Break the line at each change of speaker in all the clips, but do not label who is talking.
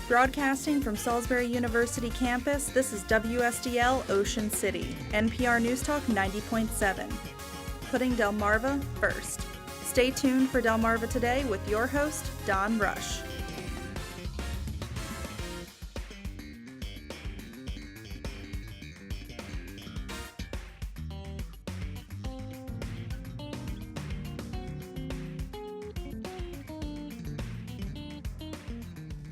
Broadcasting from Salisbury University campus, this is WSDL Ocean City, NPR News Talk 90.7. Putting Delmarva first. Stay tuned for Delmarva Today with your host, Don Rush.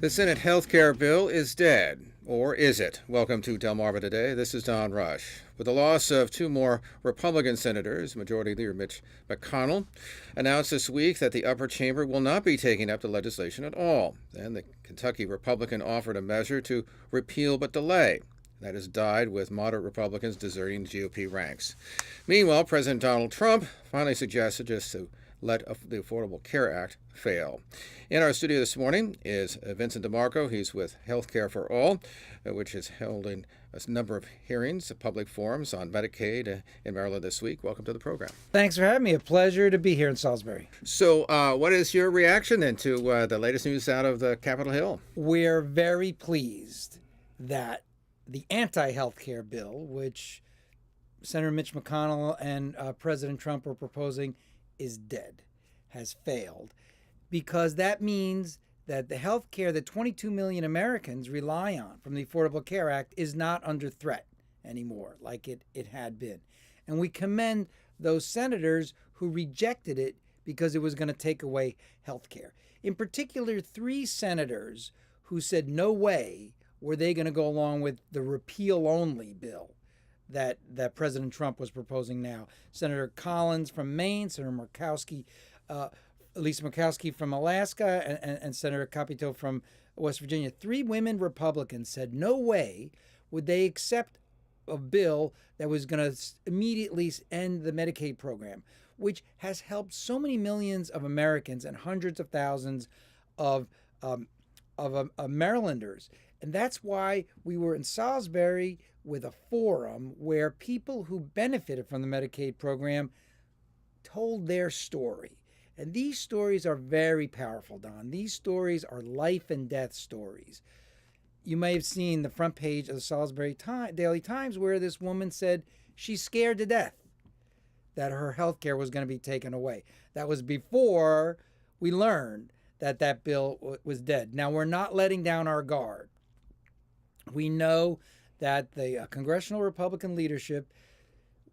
The Senate health care bill is dead, or is it? Welcome to Delmarva Today. This is Don Rush. With the loss of two more Republican senators, Majority Leader Mitch McConnell announced this week that the upper chamber will not be taking up the legislation at all. Then the Kentucky Republican offered a measure to repeal but delay. That has died with moderate Republicans deserting GOP ranks. Meanwhile, President Donald Trump finally suggested just to let the Affordable Care Act fail. In our studio this morning is Vincent DeMarco. He's with Healthcare for All, which is holding a number of hearings, public forums on Medicaid in Maryland this week. Welcome to the program.
Thanks for having me. A pleasure to be here in Salisbury.
So what is your reaction then to the latest news out of the Capitol Hill?
We're very pleased that the anti-healthcare bill, which Senator Mitch McConnell and President Trump were proposing, is dead, has failed, because that means that the health care that 22 million Americans rely on from the Affordable Care Act is not under threat anymore like it had been. And we commend those senators who rejected it because it was going to take away health care. In particular, 3 senators who said no way were they going to go along with the repeal-only bill that President Trump was proposing now. Senator Collins from Maine, Senator Lisa Murkowski from Alaska, and Senator Capito from West Virginia. 3 women Republicans said no way would they accept a bill that was going to immediately end the Medicaid program, which has helped so many millions of Americans and hundreds of thousands of Marylanders. And that's why we were in Salisbury with a forum where people who benefited from the Medicaid program told their story. And these stories are very powerful, Don. These stories are life and death stories. You may have seen the front page of the Salisbury Daily Times where this woman said she's scared to death that her health care was going to be taken away. That was before we learned that bill was dead. Now, we're not letting down our guard. We know that the congressional Republican leadership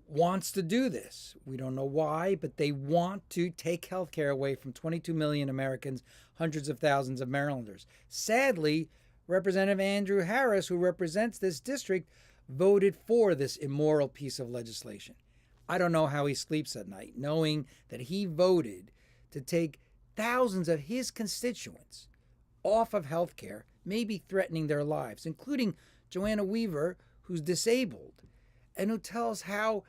wants to do this. We don't know why, but they want to take health care away from 22 million Americans, hundreds of thousands of Marylanders. Sadly, Representative Andrew Harris, who represents this district, voted for this immoral piece of legislation. I don't know how he sleeps at night, knowing that he voted to take thousands of his constituents off of health care, maybe threatening their lives, including Joanna Weaver, who's disabled, and who tells how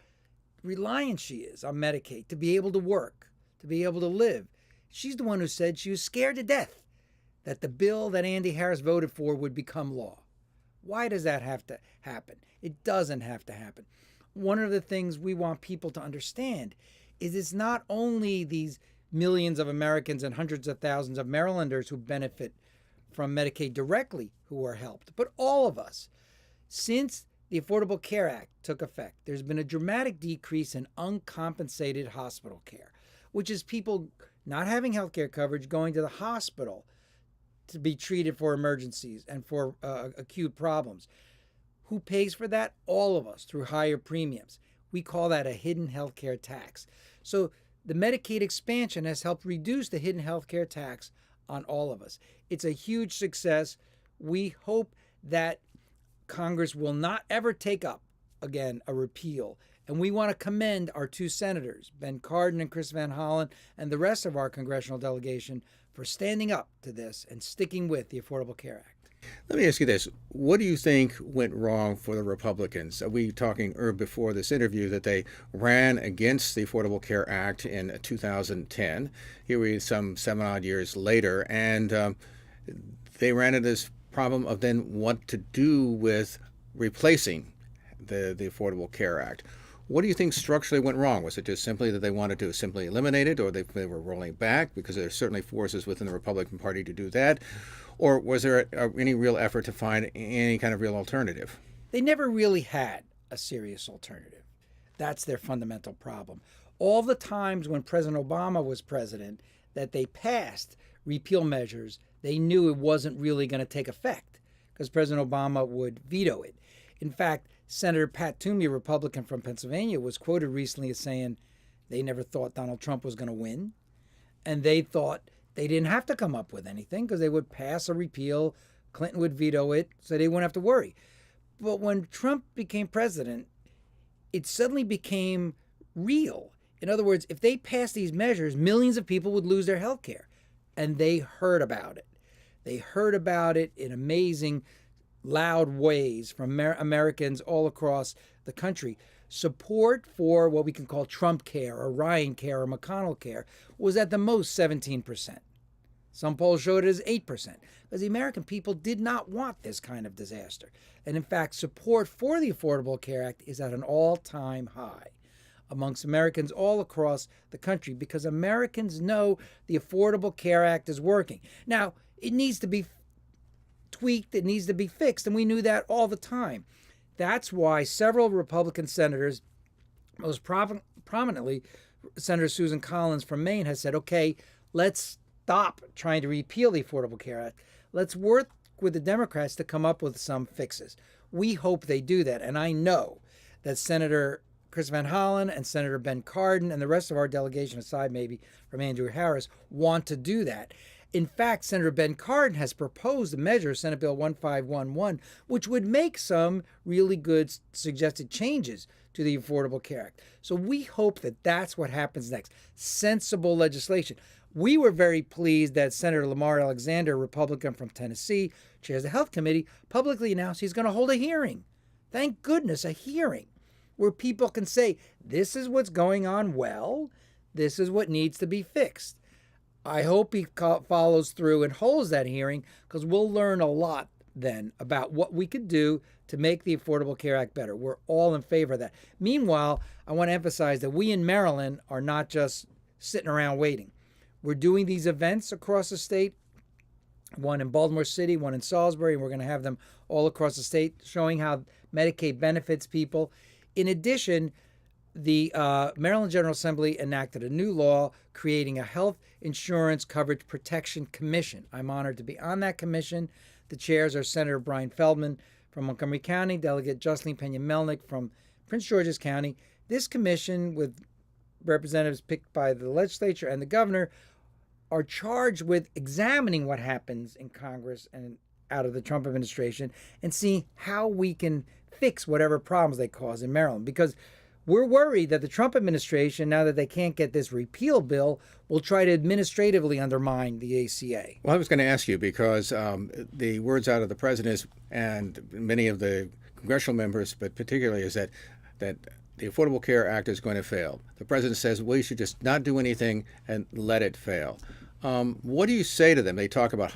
reliant she is on Medicaid to be able to work, to be able to live. She's the one who said she was scared to death that the bill that Andy Harris voted for would become law. Why does that have to happen? It doesn't have to happen. One of the things we want people to understand is it's not only these millions of Americans and hundreds of thousands of Marylanders who benefit from Medicaid directly who are helped, but all of us. Since the Affordable Care Act took effect, there's been a dramatic decrease in uncompensated hospital care, which is people not having health care coverage going to the hospital to be treated for emergencies and for acute problems. Who pays for that? All of us, through higher premiums. We call that a hidden health care tax. So the Medicaid expansion has helped reduce the hidden health care tax on all of us. It's a huge success. We hope that Congress will not ever take up, again, a repeal. And we want to commend our 2 senators, Ben Cardin and Chris Van Hollen, and the rest of our congressional delegation for standing up to this and sticking with the Affordable Care Act.
Let me ask you this. What do you think went wrong for the Republicans? Are we talking before this interview that they ran against the Affordable Care Act in 2010? Here we are some 7-odd years later, and they ran into this problem of then what to do with replacing the Affordable Care Act. What do you think structurally went wrong? Was it just simply that they wanted to simply eliminate it, or they were rolling back? Because there are certainly forces within the Republican Party to do that. Or was there any real effort to find any kind of real alternative?
They never really had a serious alternative. That's their fundamental problem. All the times when President Obama was president that they passed repeal measures, they knew it wasn't really going to take effect because President Obama would veto it. In fact, Senator Pat Toomey, a Republican from Pennsylvania, was quoted recently as saying they never thought Donald Trump was going to win, and they thought they didn't have to come up with anything because they would pass a repeal, Clinton would veto it, so they wouldn't have to worry. But when Trump became president, it suddenly became real. In other words, if they passed these measures, millions of people would lose their health care. And they heard about it. They heard about it in amazing, loud ways from Americans all across the country. Support for what we can call Trump care or Ryan care or McConnell care was at the most 17%. Some polls showed it as 8%, because the American people did not want this kind of disaster. And in fact, support for the Affordable Care Act is at an all-time high amongst Americans all across the country because Americans know the Affordable Care Act is working. Now, it needs to be tweaked, it needs to be fixed, and we knew that all the time. That's why several Republican senators, most prominently Senator Susan Collins from Maine, has said, okay, let's stop trying to repeal the Affordable Care Act. Let's work with the Democrats to come up with some fixes. We hope they do that, and I know that Senator Chris Van Hollen and Senator Ben Cardin and the rest of our delegation, aside maybe from Andrew Harris, want to do that. In fact, Senator Ben Cardin has proposed a measure, Senate Bill 1511, which would make some really good suggested changes to the Affordable Care Act. So we hope that that's what happens next. Sensible legislation. We were very pleased that Senator Lamar Alexander, Republican from Tennessee, chairs the Health Committee, publicly announced he's going to hold a hearing. Thank goodness, a hearing where people can say, this is what's going on well, this is what needs to be fixed. I hope he follows through and holds that hearing because we'll learn a lot then about what we could do to make the Affordable Care Act better. We're all in favor of that. Meanwhile, I want to emphasize that we in Maryland are not just sitting around waiting. We're doing these events across the state, one in Baltimore City, one in Salisbury, and we're going to have them all across the state showing how Medicaid benefits people. In addition, the Maryland General Assembly enacted a new law creating a Health Insurance Coverage Protection Commission. I'm honored to be on that commission. The chairs are Senator Brian Feldman from Montgomery County, Delegate Jocelyn Pena-Melnick from Prince George's County. This commission, with representatives picked by the legislature and the governor, are charged with examining what happens in Congress and out of the Trump administration and seeing how we can fix whatever problems they cause in Maryland. Because we're worried that the Trump administration, now that they can't get this repeal bill, will try to administratively undermine the ACA.
Well, I was going to ask you because the words out of the president and many of the congressional members, but particularly, is that the Affordable Care Act is going to fail. The president says we should just not do anything and let it fail. What do you say to them? They talk about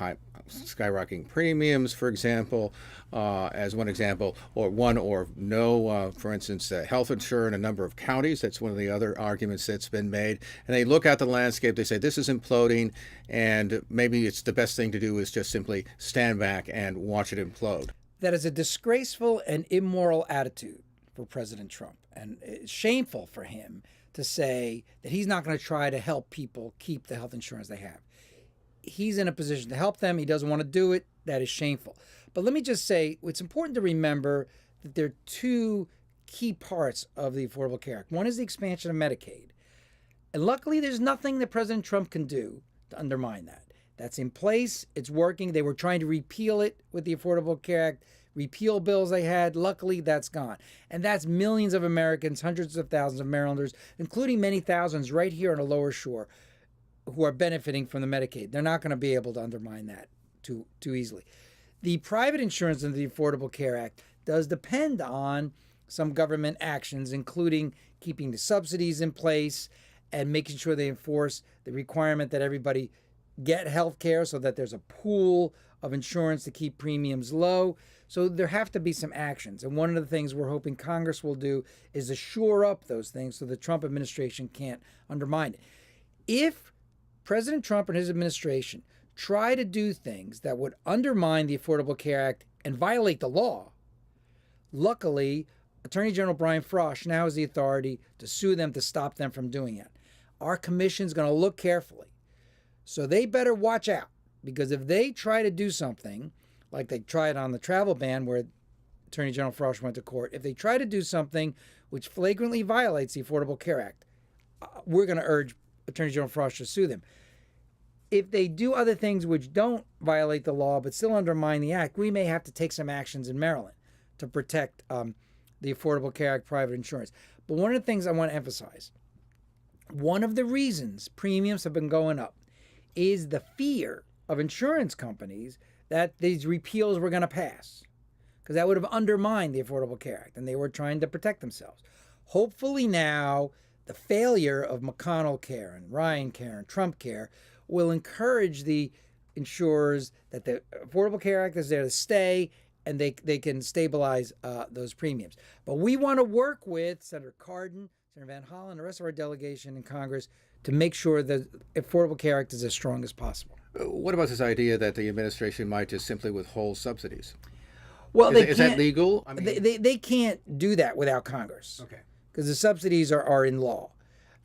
skyrocketing premiums, for example, as one example, or no, for instance, health insurance in a number of counties. That's one of the other arguments that's been made. And they look at the landscape, they say this is imploding, and maybe it's the best thing to do is just simply stand back and watch it implode.
That is a disgraceful and immoral attitude for President Trump. And it's shameful for him to say that he's not going to try to help people keep the health insurance they have. He's in a position to help them. He doesn't want to do it. That is shameful. But let me just say, it's important to remember that there are two key parts of the Affordable Care Act. One is the expansion of Medicaid. And luckily, there's nothing that President Trump can do to undermine that. That's in place. It's working. They were trying to repeal it with the Affordable Care Act, repeal bills they had. Luckily, that's gone. And that's millions of Americans, hundreds of thousands of Marylanders, including many thousands right here on the Lower Shore, who are benefiting from the Medicaid. They're not going to be able to undermine that too easily. The private insurance in the Affordable Care Act does depend on some government actions, including keeping the subsidies in place and making sure they enforce the requirement that everybody get health care so that there's a pool of insurance to keep premiums low. So there have to be some actions. And one of the things we're hoping Congress will do is to shore up those things so the Trump administration can't undermine it. If President Trump and his administration try to do things that would undermine the Affordable Care Act and violate the law, luckily, Attorney General Brian Frost now has the authority to sue them to stop them from doing it. Our commission's going to look carefully. So they better watch out, because if they try to do something, like they tried on the travel ban where Attorney General Frost went to court, if they try to do something which flagrantly violates the Affordable Care Act, we're going to urge Attorney General Frost to sue them. If they do other things which don't violate the law but still undermine the act, we may have to take some actions in Maryland to protect the Affordable Care Act private insurance. But one of the things I want to emphasize, one of the reasons premiums have been going up is the fear of insurance companies that these repeals were going to pass, because that would have undermined the Affordable Care Act, and they were trying to protect themselves. Hopefully now the failure of McConnell Care and Ryan Care and Trump Care will encourage the insurers that the Affordable Care Act is there to stay, and they can stabilize those premiums. But we want to work with Senator Cardin, Senator Van Hollen, and the rest of our delegation in Congress to make sure the Affordable Care Act is as strong as possible.
What about this idea that the administration might just simply withhold subsidies?
Well,
is that legal? I mean,
they can't do that without Congress.
Okay.
Because the subsidies are in law.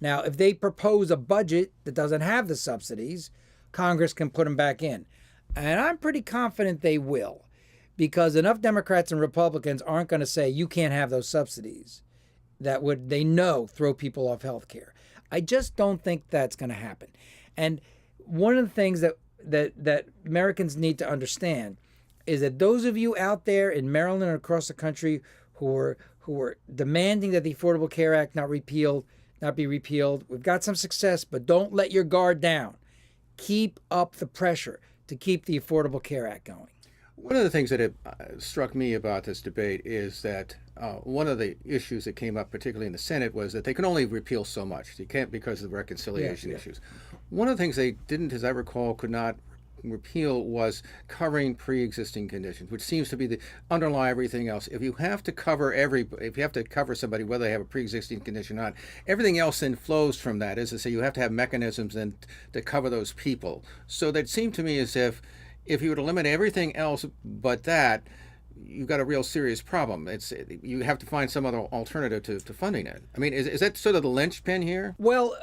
Now, if they propose a budget that doesn't have the subsidies, Congress can put them back in. And I'm pretty confident they will, because enough Democrats and Republicans aren't going to say you can't have those subsidies that would, they know, throw people off health care. I just don't think that's going to happen. And one of the things that Americans need to understand is that those of you out there in Maryland and across the country who are demanding that the Affordable Care Act not be repealed, we've got some success, but don't let your guard down. Keep up the pressure to keep the Affordable Care Act going.
One of the things that struck me about this debate is that one of the issues that came up, particularly in the Senate, was that they can only repeal so much. You can't because of the reconciliation issues. One of the things they didn't, as I recall, could not repeal was covering pre-existing conditions, which seems to be the underlie everything else. If you have to cover somebody, whether they have a pre-existing condition or not, everything else then flows from that. As I say, you have to have mechanisms then to cover those people. So that seemed to me as if you would eliminate everything else but that, you've got a real serious problem. You have to find some other alternative to funding it. I mean, is that sort of the linchpin here?
Well,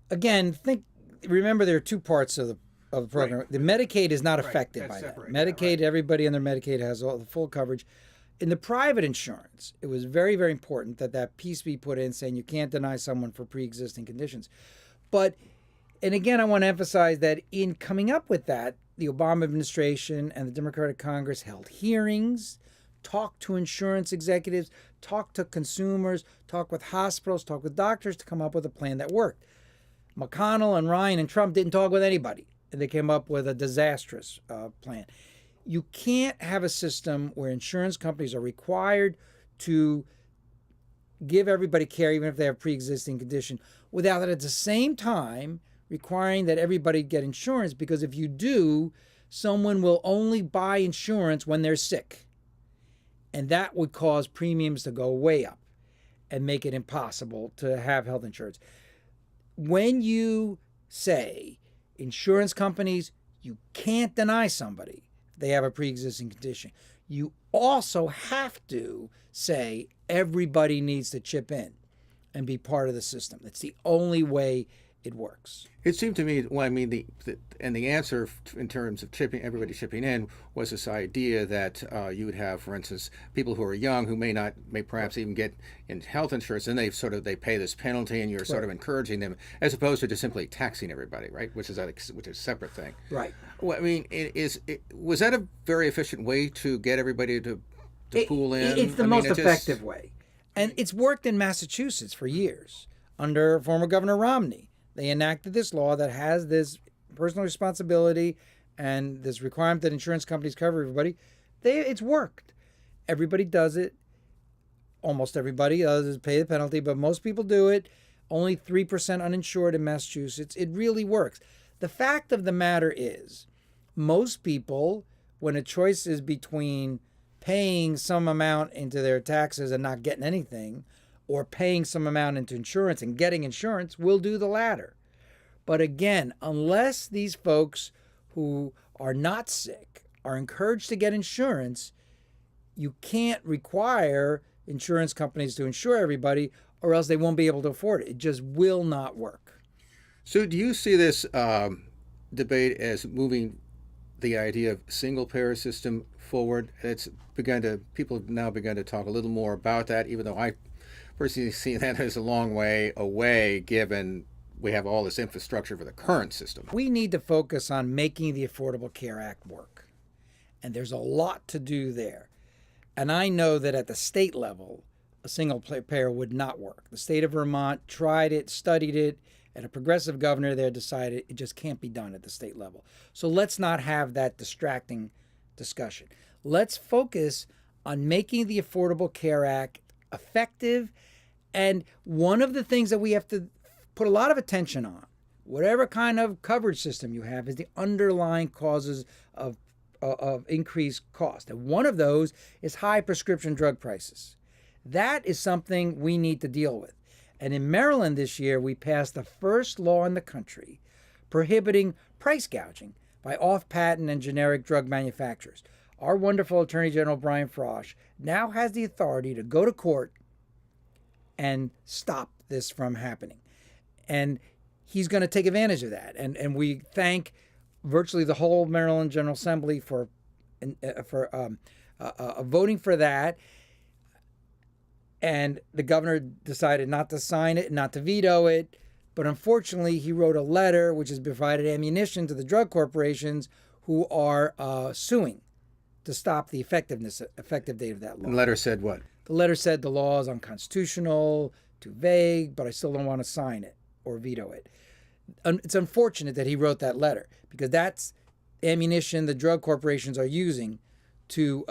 again, remember there are two parts of the program. Right. The Medicaid is not affected by that. Medicaid, everybody under Medicaid has all the full coverage. In the private insurance, it was very, very important that piece be put in saying you can't deny someone for pre-existing conditions. And again, I want to emphasize that in coming up with that, the Obama administration and the Democratic Congress held hearings, talked to insurance executives, talked to consumers, talked with hospitals, talked with doctors to come up with a plan that worked. McConnell and Ryan and Trump didn't talk with anybody, and they came up with a disastrous plan. You can't have a system where insurance companies are required to give everybody care, even if they have pre-existing condition, without at the same time requiring that everybody get insurance, because if you do, someone will only buy insurance when they're sick. And that would cause premiums to go way up and make it impossible to have health insurance. When you say insurance companies, you can't deny somebody if they have a pre-existing condition, you also have to say everybody needs to chip in and be part of the system. That's the only way it works.
It seemed to me, well, I mean, the answer in terms of everybody chipping in was this idea that you would have, for instance, people who are young who may perhaps even get in health insurance, and they pay this penalty, and you're sort of encouraging them, as opposed to just simply taxing everybody, right? Which is a separate thing.
Right.
Well, I mean, was that a very efficient way to get everybody to pool in?
It's the most effective way, and it's worked in Massachusetts for years under former Governor Romney. They enacted this law that has this personal responsibility and this requirement that insurance companies cover everybody. It's worked. Everybody does it. Almost everybody does pay the penalty, but most people do it. Only 3% uninsured in Massachusetts. It really works. The fact of the matter is, most people, when a choice is between paying some amount into their taxes and not getting anything, or paying some amount into insurance and getting insurance, will do the latter. But again, unless these folks who are not sick are encouraged to get insurance, you can't require insurance companies to insure everybody, or else they won't be able to afford it. It just will not work.
So do you see this debate as moving the idea of single-payer system forward? People have now begun to talk a little more about that, even though I personally see that as a long way away, given we have all this infrastructure for the current system.
We need to focus on making the Affordable Care Act work. And there's a lot to do there. And I know that at the state level, a single payer would not work. The state of Vermont tried it, studied it, and a progressive governor there decided it just can't be done at the state level. So let's not have that distracting discussion. Let's focus on making the Affordable Care Act effective. And one of the things that we have to put a lot of attention on, whatever kind of coverage system you have, is the underlying causes of increased cost. And one of those is high prescription drug prices. That is something we need to deal with. And in Maryland this year, we passed the first law in the country prohibiting price gouging by off-patent and generic drug manufacturers. Our wonderful Attorney General Brian Frosch now has the authority to go to court and stop this from happening. And he's going to take advantage of that. And we thank virtually the whole Maryland General Assembly for voting for that. And the governor decided not to sign it, not to veto it. But unfortunately, he wrote a letter which has provided ammunition to the drug corporations who are suing to stop the effective date of that law.
And the letter said what?
The letter said the law is unconstitutional, too vague, but I still don't want to sign it or veto it. It's unfortunate that he wrote that letter, because that's ammunition the drug corporations are using to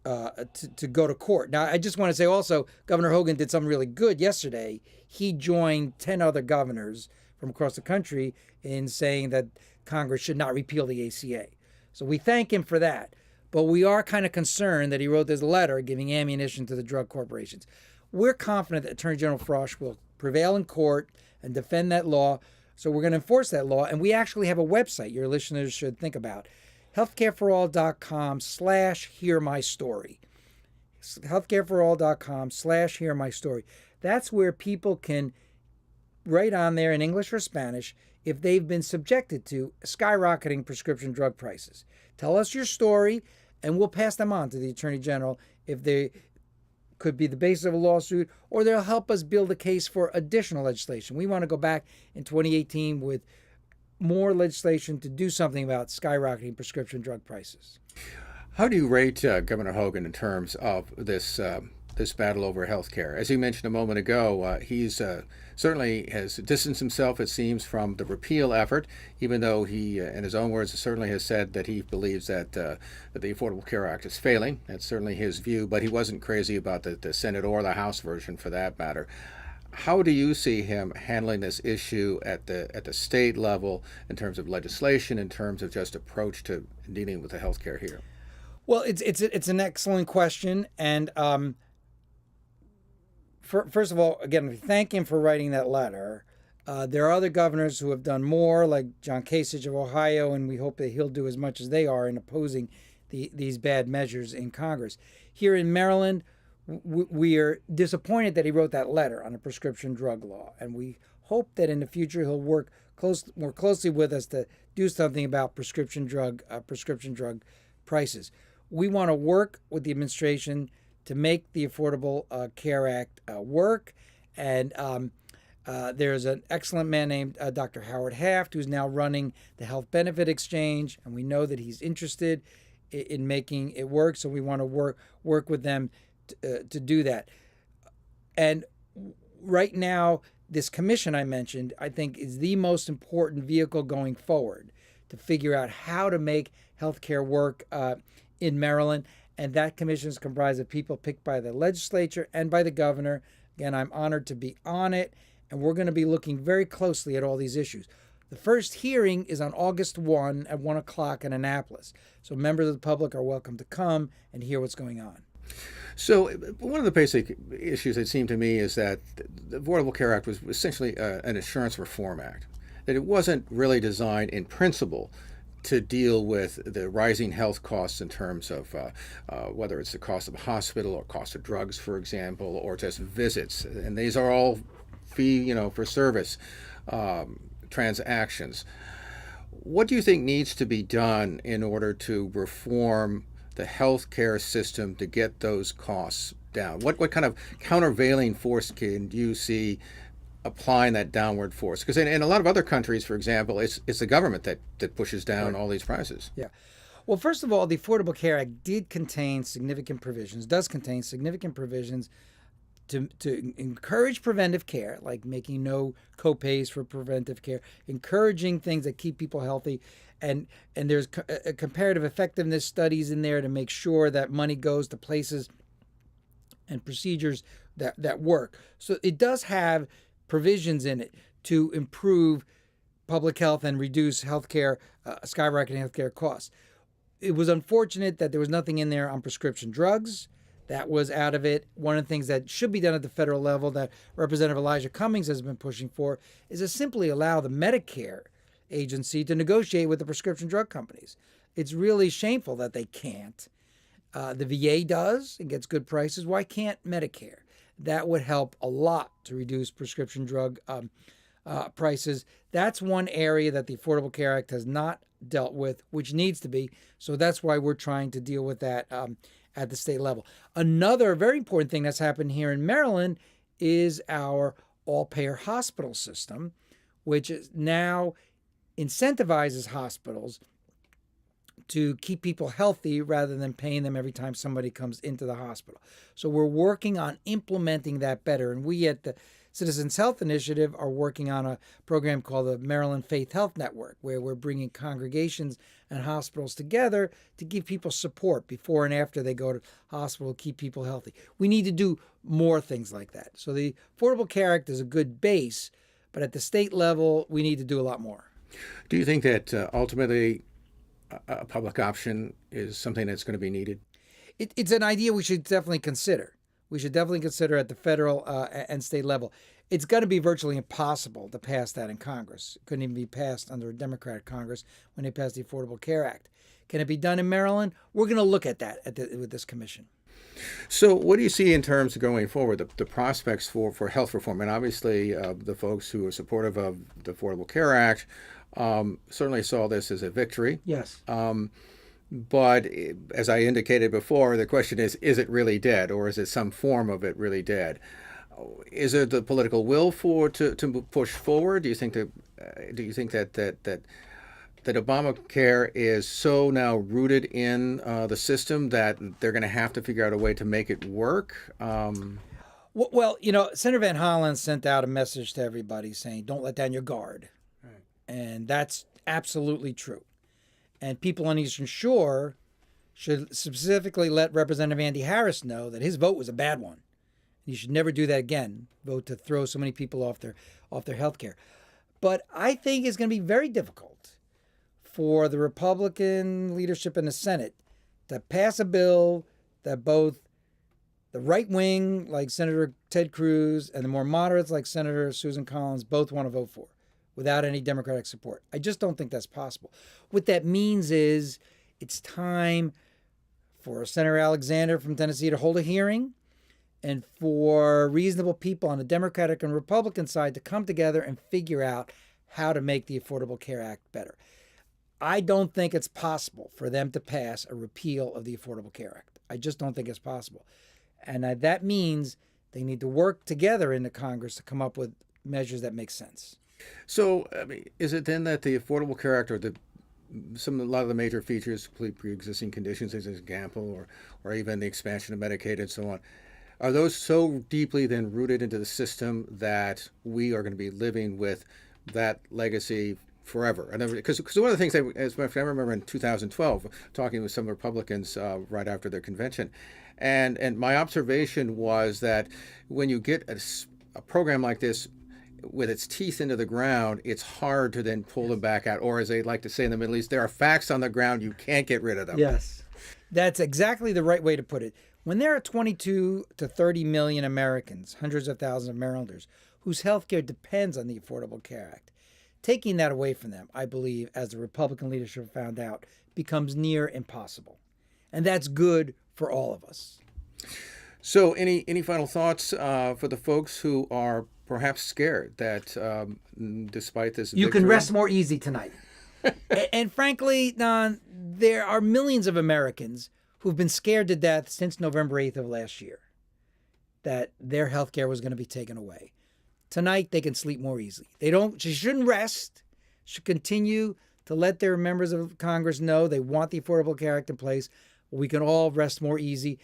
go to court. Now, I just want to say also, Governor Hogan did something really good yesterday. He joined 10 other governors from across the country in saying that Congress should not repeal the ACA. So we thank him for that. But we are kind of concerned that he wrote this letter giving ammunition to the drug corporations. We're confident that Attorney General Frosch will prevail in court and defend that law. So we're going to enforce that law. And we actually have a website your listeners should think about. healthcareforall.com/hearmystory. healthcareforall.com/hearmystory. That's where people can write on there in English or Spanish if they've been subjected to skyrocketing prescription drug prices. Tell us your story, and we'll pass them on to the Attorney General if they could be the basis of a lawsuit, or they'll help us build a case for additional legislation. We want to go back in 2018 with more legislation to do something about skyrocketing prescription drug prices.
How do you rate Governor Hogan in terms of this battle over health care? As you mentioned a moment ago, he's certainly has distanced himself, it seems, from the repeal effort, even though he, in his own words, certainly has said that he believes that the Affordable Care Act is failing. That's certainly his view, but he wasn't crazy about the Senate or the House version for that matter. How do you see him handling this issue at the state level in terms of legislation, in terms of just approach to dealing with the health care here?
Well, it's an excellent question, and first of all, again, we thank him for writing that letter. There are other governors who have done more, like John Kasich of Ohio, and we hope that he'll do as much as they are in opposing these bad measures in Congress. Here in Maryland, we are disappointed that he wrote that letter on a prescription drug law, and we hope that in the future he'll work more closely with us to do something about prescription drug prices. We want to work with the administration to make the Affordable Care Act work. And there's an excellent man named Dr. Howard Haft, who's now running the Health Benefit Exchange, and we know that he's interested in making it work. So we want to work with them to do that. And right now, this commission I mentioned, I think, is the most important vehicle going forward to figure out how to make healthcare work in Maryland. And that commission is comprised of people picked by the legislature and by the governor. Again, I'm honored to be on it, and we're going to be looking very closely at all these issues. The first hearing is on August 1 at 1 o'clock in Annapolis. So members of the public are welcome to come and hear what's going on.
So one of the basic issues, it seemed to me, is that the Affordable Care Act was essentially an insurance reform act, that it wasn't really designed in principle to deal with the rising health costs in terms of whether it's the cost of a hospital or cost of drugs, for example, or just visits. And these are all fee, for service transactions. What do you think needs to be done in order to reform the healthcare system to get those costs down? What kind of countervailing force can you see applying that downward force? Because in a lot of other countries, for example, it's the government that pushes down all these prices.
Yeah. Well, first of all, the Affordable Care Act does contain significant provisions to encourage preventive care, like making no co-pays for preventive care, encouraging things that keep people healthy, and there's a comparative effectiveness studies in there to make sure that money goes to places and procedures that work. So it does have provisions in it to improve public health and reduce healthcare, skyrocketing healthcare costs. It was unfortunate that there was nothing in there on prescription drugs. That was out of it. One of the things that should be done at the federal level that Representative Elijah Cummings has been pushing for is to simply allow the Medicare agency to negotiate with the prescription drug companies. It's really shameful that they can't. The VA does and gets good prices. Why can't Medicare? That would help a lot to reduce prescription drug prices. That's one area that the Affordable Care Act has not dealt with, which needs to be. So that's why we're trying to deal with that at the state level. Another very important thing that's happened here in Maryland is our all-payer hospital system, which is now incentivizes hospitals to keep people healthy rather than paying them every time somebody comes into the hospital. So we're working on implementing that better. And we at the Citizens Health Initiative are working on a program called the Maryland Faith Health Network, where we're bringing congregations and hospitals together to give people support before and after they go to hospital, keep people healthy. We need to do more things like that. So the Affordable Care Act is a good base, but at the state level, we need to do a lot more.
Do you think that ultimately a public option is something that's going to be needed?
It's an idea we should definitely consider. We should definitely consider at the federal and state level. It's going to be virtually impossible to pass that in Congress. It couldn't even be passed under a Democratic Congress when they passed the Affordable Care Act. Can it be done in Maryland? We're going to look at that with this commission.
So what do you see in terms of going forward, the prospects for health reform? And obviously the folks who are supportive of the Affordable Care Act certainly saw this as a victory.
Yes.
But as I indicated before, the question is it really dead, or is it some form of it really dead? Is there the political will to push forward? Do you think that Obamacare is so now rooted in the system that they're going to have to figure out a way to make it work?
Well, Senator Van Hollen sent out a message to everybody saying, "Don't let down your guard," right. And that's absolutely true. And people on Eastern Shore should specifically let Representative Andy Harris know that his vote was a bad one. You should never do that again, vote to throw so many people off their health care. But I think it's going to be very difficult for the Republican leadership in the Senate to pass a bill that both the right wing, like Senator Ted Cruz, and the more moderates, like Senator Susan Collins, both want to vote for without any Democratic support. I just don't think that's possible. What that means is it's time for Senator Alexander from Tennessee to hold a hearing and for reasonable people on the Democratic and Republican side to come together and figure out how to make the Affordable Care Act better. I don't think it's possible for them to pass a repeal of the Affordable Care Act. I just don't think it's possible. And that means they need to work together in the Congress to come up with measures that make sense.
So, is it then that the Affordable Care Act, or a lot of the major features, pre-existing conditions as an example, or even the expansion of Medicaid and so on, are those so deeply then rooted into the system that we are going to be living with that legacy forever? Because one of the things I remember in 2012 talking with some Republicans right after their convention, and my observation was that when you get a program like this, with its teeth into the ground, it's hard to then pull them back out. Or as they like to say in the Middle East, there are facts on the ground, you can't get rid of them.
Yes. That's exactly the right way to put it. When there are 22 to 30 million Americans, hundreds of thousands of Marylanders, whose health care depends on the Affordable Care Act, taking that away from them, I believe, as the Republican leadership found out, becomes near impossible. And that's good for all of us.
So any final thoughts for the folks who are perhaps scared that despite this
You
victory,
can rest more easy tonight. And frankly, Don, there are millions of Americans who've been scared to death since November 8th of last year that their health care was going to be taken away. Tonight, they can sleep more easily. They shouldn't rest, should continue to let their members of Congress know they want the Affordable Care Act in place. We can all rest more easy.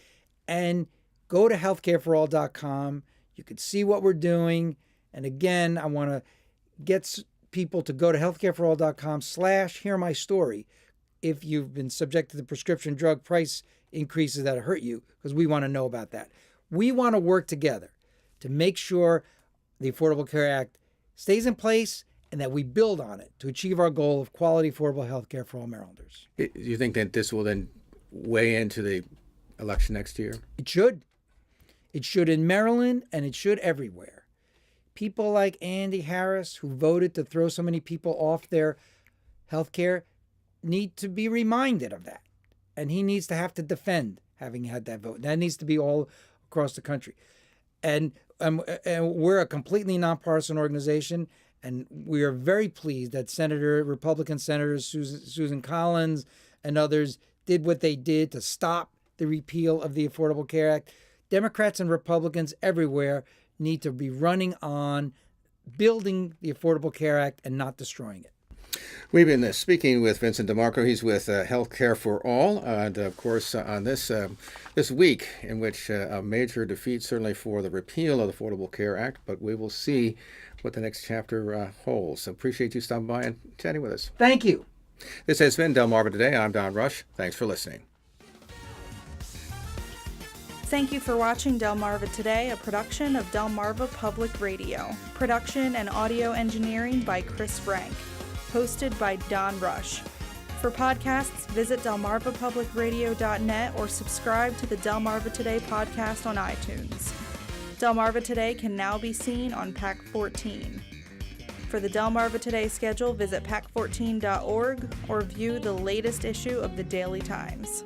And go to healthcareforall.com. You can see what we're doing. And again, I want to get people to go to healthcareforall.com/hearmystory if you've been subjected to prescription drug price increases that hurt you, because we want to know about that. We want to work together to make sure the Affordable Care Act stays in place and that we build on it to achieve our goal of quality, affordable health care for all Marylanders.
Do you think that this will then weigh into the election next year?
It should. It should in Maryland, and it should everywhere. People like Andy Harris, who voted to throw so many people off their health care, need to be reminded of that. And he needs to have to defend having had that vote. That needs to be all across the country. And we're a completely nonpartisan organization, and we are very pleased that Republican Senators Susan Collins and others did what they did to stop the repeal of the Affordable Care Act. Democrats and Republicans everywhere need to be running on building the Affordable Care Act and not destroying it.
We've been speaking with Vincent DeMarco. He's with Health Care for All, and of course on this week in which a major defeat certainly for the repeal of the Affordable Care Act, but we will see what the next chapter holds. So appreciate you stopping by and chatting with us.
Thank you.
This has been Delmarva Today. I'm Don Rush. Thanks for listening.
Thank you for watching Delmarva Today, a production of Delmarva Public Radio. Production and audio engineering by Chris Frank. Hosted by Don Rush. For podcasts, visit delmarvapublicradio.net or subscribe to the Delmarva Today podcast on iTunes. Delmarva Today can now be seen on PAC 14. For the Delmarva Today schedule, visit pac14.org or view the latest issue of the Daily Times.